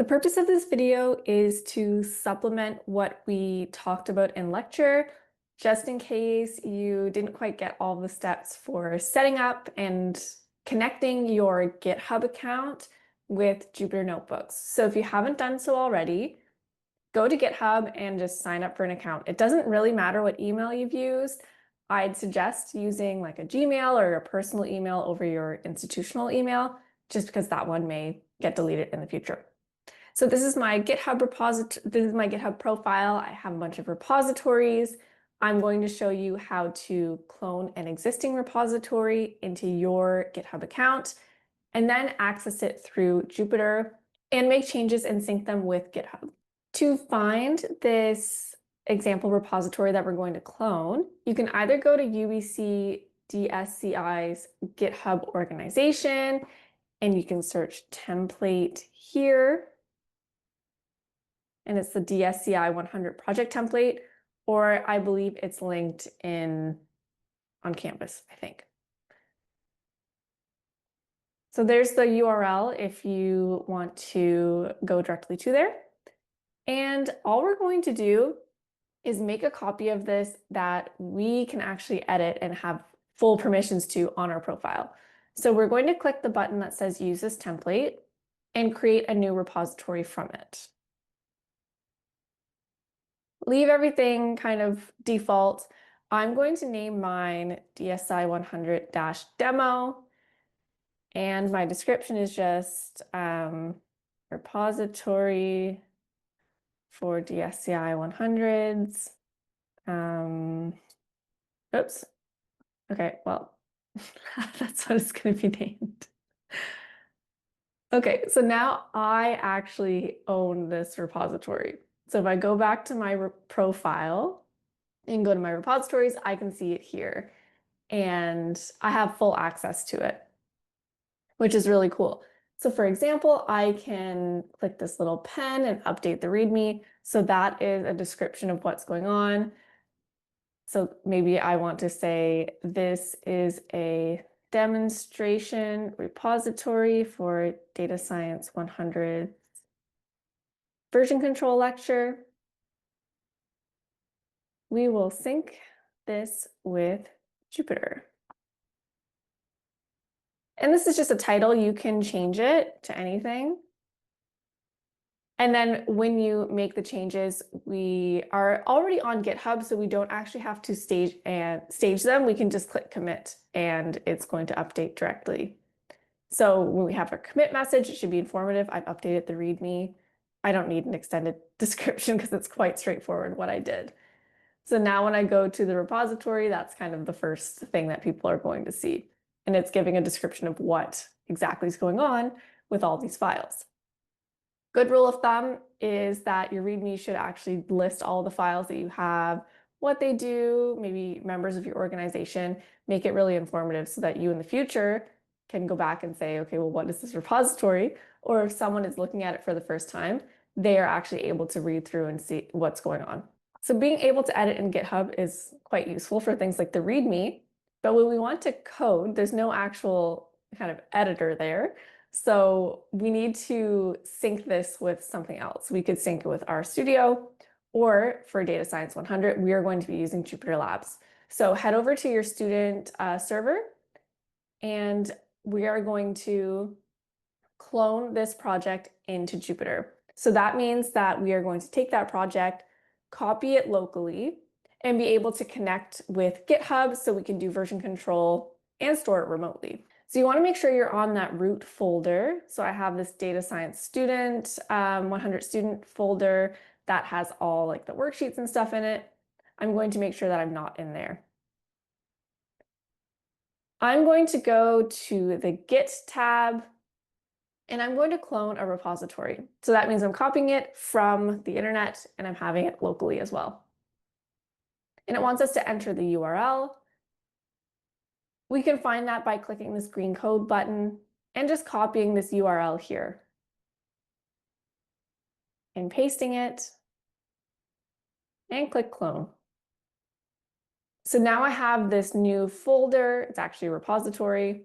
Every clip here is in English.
The purpose of this video is to supplement what we talked about in lecture, just in case you didn't quite get all the steps for setting up and connecting your GitHub account with Jupyter Notebooks. So if you haven't done so already, go to GitHub and just sign up for an account. It doesn't really matter what email you've used. I'd suggest using like a Gmail or a personal email over your institutional email, just because that one may get deleted in the future. So this is my GitHub repository. This is my GitHub profile. I have a bunch of repositories. I'm going to show you how to clone an existing repository into your GitHub account and then access it through Jupyter and make changes and sync them with GitHub. To find this example repository that we're going to clone, you can either go to UBC DSCI's GitHub organization and you can search template here. And it's the DSCI 100 project template, or I believe it's linked on campus, I think. So there's the URL if you want to go directly to there. And all we're going to do is make a copy of this that we can actually edit and have full permissions to on our profile. So we're going to click the button that says use this template and create a new repository from it. Leave everything kind of default. I'm going to name mine DSCI 100-demo. And my description is just repository for DSCI 100s. Oops. Okay, well, that's what it's going to be named. Okay, so now I actually own this repository. So if I go back to my profile and go to my repositories, I can see it here. And I have full access to it, which is really cool. So for example, I can click this little pen and update the README. So that is a description of what's going on. So maybe I want to say this is a demonstration repository for Data Science 100 version control lecture. We will sync this with Jupyter. And this is just a title. You can change it to anything. And then when you make the changes, we are already on GitHub, so we don't actually have to stage them. We can just click commit and it's going to update directly. So when we have a commit message, it should be informative. I've updated the README. I don't need an extended description because it's quite straightforward what I did. So now when I go to the repository, that's kind of the first thing that people are going to see. And it's giving a description of what exactly is going on with all these files. Good rule of thumb is that your README should actually list all the files that you have, what they do, maybe members of your organization, make it really informative so that you in the future can go back and say, okay, well, what is this repository? Or if someone is looking at it for the first time, they are actually able to read through and see what's going on. So being able to edit in GitHub is quite useful for things like the README, but when we want to code, there's no actual kind of editor there. So we need to sync this with something else. We could sync it with RStudio, or for Data Science 100, we are going to be using Jupyter Labs. So head over to your student server, and we are going to clone this project into Jupyter. So that means that we are going to take that project, copy it locally, and be able to connect with GitHub so we can do version control and store it remotely. So you want to make sure you're on that root folder. So I have this data science student, 100 student folder that has all like the worksheets and stuff in it. I'm going to make sure that I'm not in there. I'm going to go to the Git tab and I'm going to clone a repository. So that means I'm copying it from the internet and I'm having it locally as well. And it wants us to enter the URL. We can find that by clicking this green code button and just copying this URL here and pasting it and click clone. So now I have this new folder. It's actually a repository,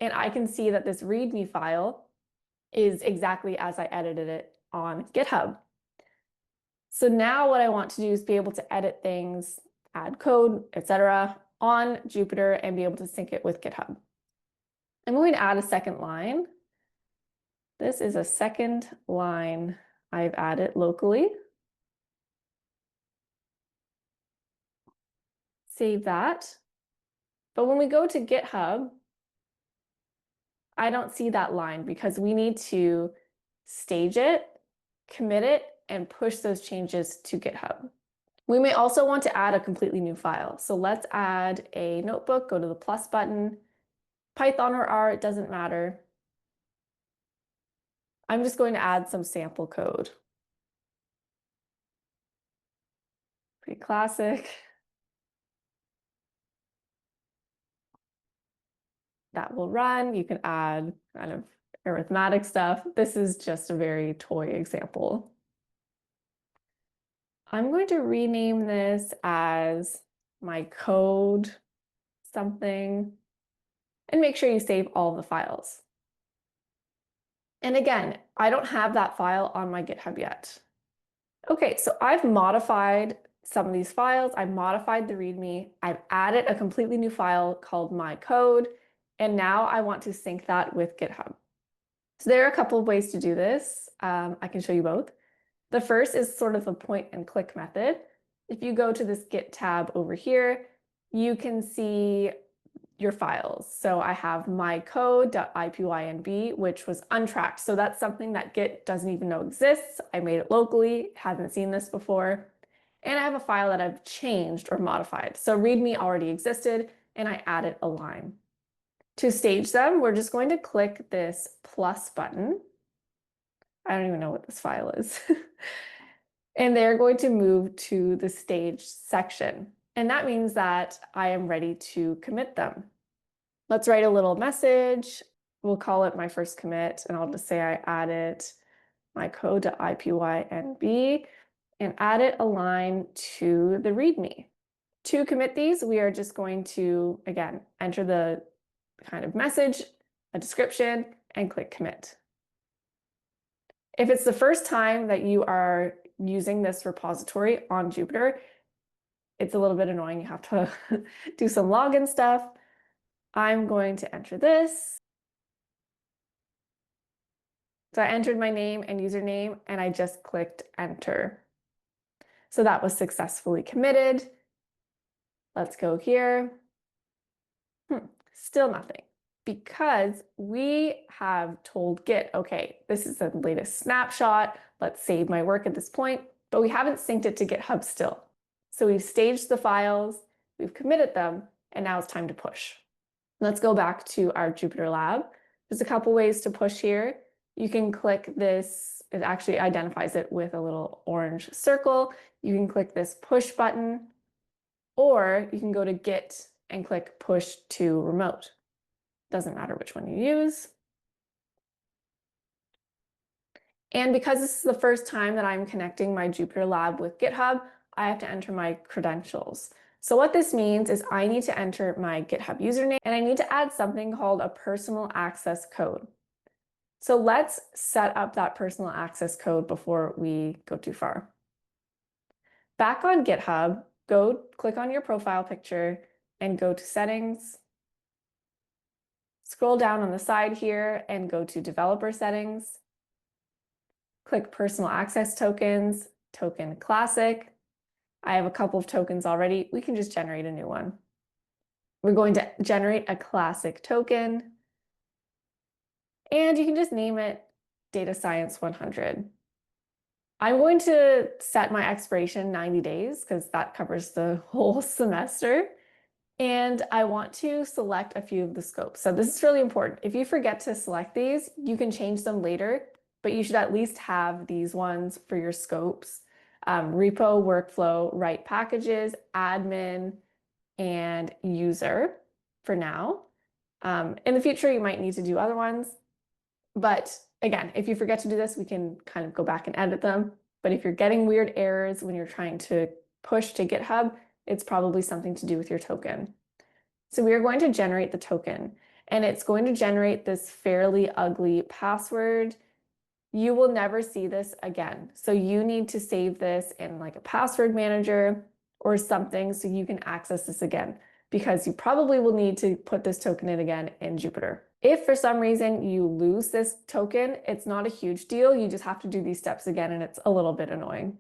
and I can see that this README file is exactly as I edited it on GitHub. So now what I want to do is be able to edit things, add code, etc. on Jupyter and be able to sync it with GitHub. I'm going to add a second line. This is a second line I've added locally. Save that. But when we go to GitHub, I don't see that line because we need to stage it, commit it, and push those changes to GitHub. We may also want to add a completely new file. So let's add a notebook, go to the plus button, Python or R, it doesn't matter. I'm just going to add some sample code. Pretty classic. That will run. You can add kind of arithmetic stuff. This is just a very toy example. I'm going to rename this as my code something and make sure you save all the files. And again, I don't have that file on my GitHub yet. Okay, so I've modified some of these files. I've modified the README. I've added a completely new file called my code. And now I want to sync that with GitHub. So there are a couple of ways to do this. I can show you both. The first is sort of a point and click method. If you go to this Git tab over here, you can see your files. So I have my code.ipynb, which was untracked. So that's something that Git doesn't even know exists. I made it locally, hasn't seen this before. And I have a file that I've changed or modified. So README already existed and I added a line. To stage them, we're just going to click this plus button. I don't even know what this file is. And they're going to move to the stage section. And that means that I am ready to commit them. Let's write a little message. We'll call it my first commit, and I'll just say I added my code.ipynb and added a line to the README. To commit these, we are just going to, again, enter the kind of message, a description, and click commit. If it's the first time that you are using this repository on Jupyter, it's a little bit annoying. You have to do some login stuff. I'm going to enter this. So I entered my name and username, and I just clicked enter. So that was successfully committed. Let's go here. Still nothing, because we have told Git, okay, this is the latest snapshot. Let's save my work at this point, but we haven't synced it to GitHub still. So we've staged the files, we've committed them, and now it's time to push. Let's go back to our Jupyter Lab. There's a couple ways to push here. You can click this, it actually identifies it with a little orange circle. You can click this push button, or you can go to Git and click push to remote. Doesn't matter which one you use. And because this is the first time that I'm connecting my Jupyter Lab with GitHub, I have to enter my credentials. So what this means is I need to enter my GitHub username, and I need to add something called a personal access code. So let's set up that personal access code before we go too far. Back on GitHub, click on your profile picture and go to settings. Scroll down on the side here and go to developer settings. Click personal access tokens, token classic. I have a couple of tokens already. We can just generate a new one. We're going to generate a classic token, and you can just name it Data Science 100. I'm going to set my expiration 90 days because that covers the whole semester. And I want to select a few of the scopes. So this is really important. If you forget to select these, you can change them later, but you should at least have these ones for your scopes. Repo, workflow, write packages, admin, and user for now. In the future, you might need to do other ones. But again, if you forget to do this, we can kind of go back and edit them. But if you're getting weird errors when you're trying to push to GitHub, it's probably something to do with your token. So we are going to generate the token, and it's going to generate this fairly ugly password. you will never see this again. So you need to save this in like a password manager or something so you can access this again, because you probably will need to put this token in again in Jupyter. If for some reason you lose this token, it's not a huge deal. You just have to do these steps again, and it's a little bit annoying.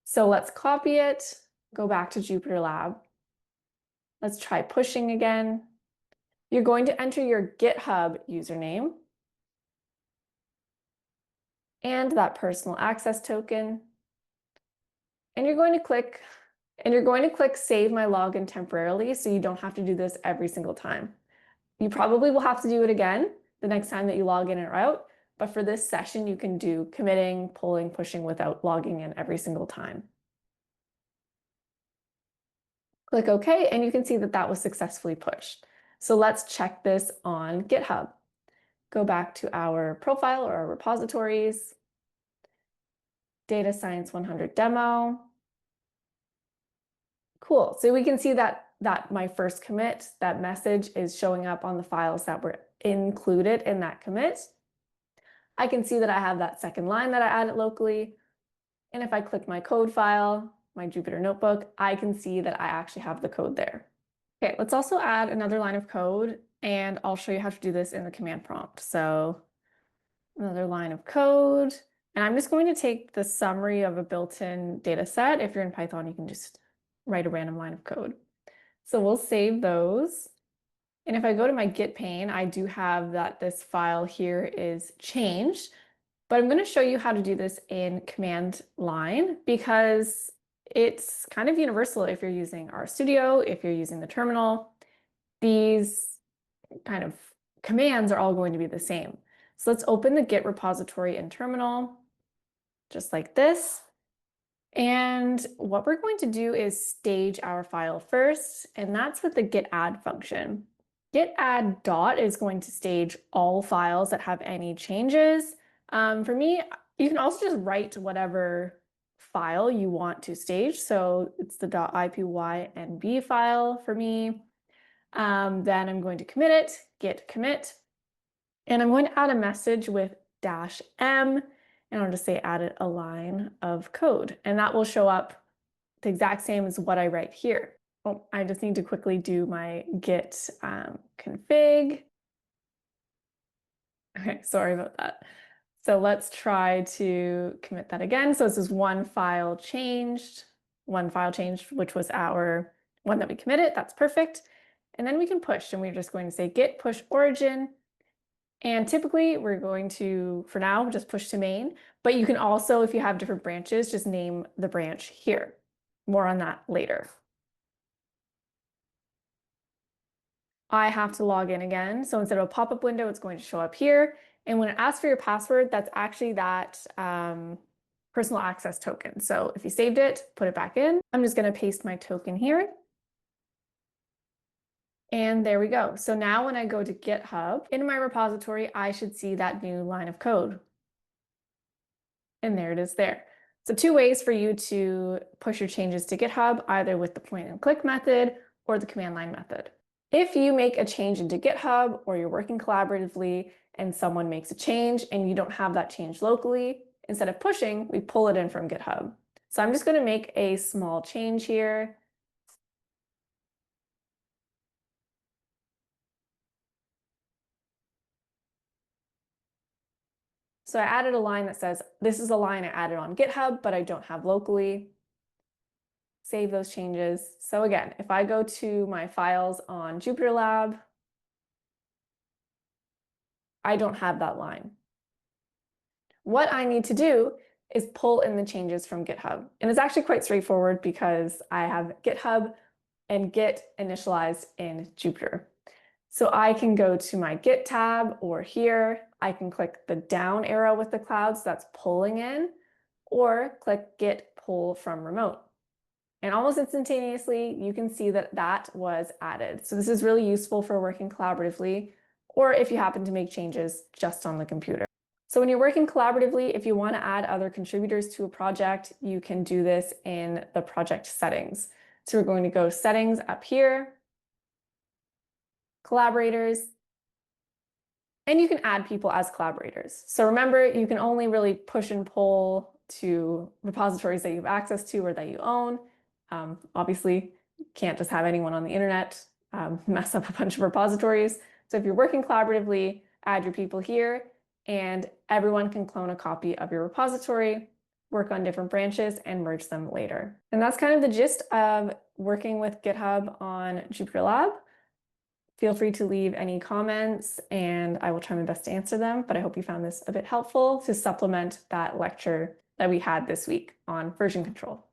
So let's copy it, go back to Jupyter Lab. Let's try pushing again. You're going to enter your GitHub username and that personal access token. And you're going to click Save my login temporarily, so you don't have to do this every single time. You probably will have to do it again the next time that you log in or out, but for this session, you can do committing, pulling, pushing without logging in every single time. Click OK, and you can see that that was successfully pushed. So let's check this on GitHub. Go back to our profile or our repositories, Data Science 100 demo. Cool. So we can see that my first commit, that message is showing up on the files that were included in that commit. I can see that I have that second line that I added locally. And if I click my code file, my Jupyter notebook, I can see that I actually have the code there. Okay, let's also add another line of code, and I'll show you how to do this in the command prompt. So another line of code, and I'm just going to take the summary of a built-in data set. If you're in Python, you can just write a random line of code. So we'll save those. And if I go to my Git pane, I do have that this file here is changed, but I'm going to show you how to do this in command line because it's kind of universal if you're using RStudio, if you're using the terminal. These kind of commands are all going to be the same. So let's open the Git repository in terminal, just like this. And what we're going to do is stage our file first, and that's with the git add function. Git add dot is going to stage all files that have any changes. For me, you can also just write whatever file you want to stage. So it's the .ipynb file for me. Then I'm going to commit it, git commit, and I'm going to add a message with -m, and I'll just say added a line of code, and that will show up the exact same as what I write here. Oh, I just need to quickly do my git config. Okay, sorry about that. So let's try to commit that again. So this is one file changed, which was our one that we committed. That's perfect. And then we can push, and we're just going to say git push origin. And typically we're going to, for now, just push to main, but you can also, if you have different branches, just name the branch here. More on that later. I have to log in again. So instead of a pop-up window, it's going to show up here. And when it asks for your password, that's actually that personal access token. So if you saved it, put it back in. I'm just going to paste my token here. And there we go. So now when I go to GitHub, in my repository, I should see that new line of code. And there it is there. So two ways for you to push your changes to GitHub, either with the point and click method or the command line method. If you make a change into GitHub or you're working collaboratively and someone makes a change and you don't have that change locally, instead of pushing, we pull it in from GitHub. So I'm just going to make a small change here. So I added a line that says, this is a line I added on GitHub, but I don't have locally. Save those changes. So again, if I go to my files on Jupyter Lab, I don't have that line. What I need to do is pull in the changes from GitHub. And it's actually quite straightforward because I have GitHub and Git initialized in Jupyter. So I can go to my Git tab, or here, I can click the down arrow with the clouds, that's pulling in, or click Git pull from remote. And almost instantaneously, you can see that that was added. So this is really useful for working collaboratively, or if you happen to make changes just on the computer. So when you're working collaboratively, if you want to add other contributors to a project, you can do this in the project settings. So we're going to go settings up here, collaborators, And you can add people as collaborators. So remember, you can only really push and pull to repositories that you have access to or that you own. Obviously, you can't just have anyone on the internet mess up a bunch of repositories. So if you're working collaboratively, add your people here, and everyone can clone a copy of your repository, work on different branches, and merge them later. And that's kind of the gist of working with GitHub on Jupyter Lab. Feel free to leave any comments and I will try my best to answer them, but I hope you found this a bit helpful to supplement that lecture that we had this week on version control.